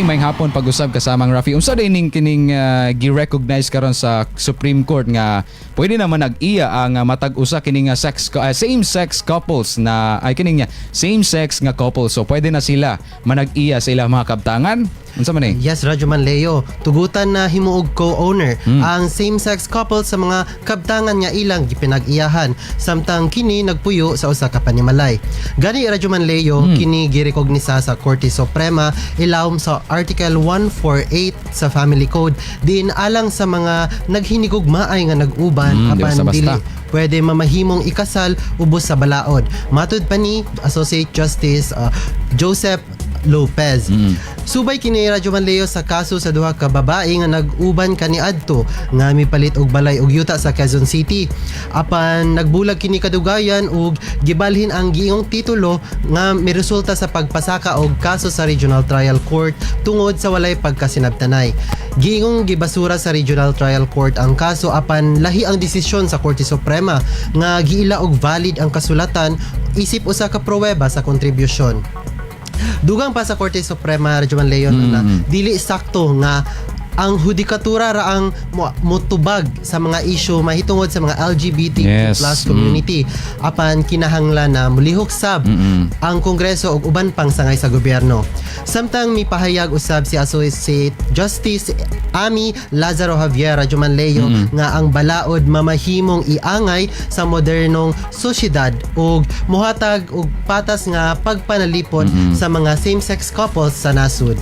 May hapon pag-usab kasamang Rafi. Unsa day ning kining gi-recognize karon sa Supreme Court nga pwede naman nag-iya ang matag usa kining same-sex couples na ay kining same-sex nga couple. So pwede na sila manag-iya sa ilang mga kabtangan. Unsa man eh? Yes, Radyo Manleo. Tugutan na himuog co-owner ang same-sex couple sa mga kabtangan nga ilang gipinag-iyahan samtang kini nagpuyo sa usa ka panimalay. Gani Radyo Manleo, kini girekognisa sa Korte Suprema ilawom sa Article 148 sa Family Code diin alang sa mga naghinigugmaay nga nag-uban apan dili pwede mamahimong ikasal ubos sa balaod. Matud pa ni Associate Justice Joseph Lopez. Subay kini Radyo Manleo sa kaso sa duha ka babae nga nag-uban kaniadto nga mipalit og balay og yuta sa Quezon City. Apan nagbulag kini kadugayan ug gibalhin ang giingong titulo nga miresulta sa pagpasaka og kaso sa Regional Trial Court tungod sa walay pagkasinabtanay. Giingong gibasura sa Regional Trial Court ang kaso apan lahi ang desisyon sa Korte Suprema nga giila og valid ang kasulatan isip usa ka pruweba sa kontribusyon. Dugang pa sa Korte Suprema Radyo Manleo na dili sakto nga ang hudikatura ra ang motubag sa mga issue mahitungod sa mga LGBT plus community apan kinahanglan na mulihok sab ang Kongreso ug uban pang sangay sa gobyerno. Samtang mipahayag usab si Associate Justice Ami Lazaro Javier Radyo Manleo nga ang balaod mamahimong iangay sa modernong sosyedad ug mohatag og patas nga pagpanalipod sa mga same-sex couples sa nasud.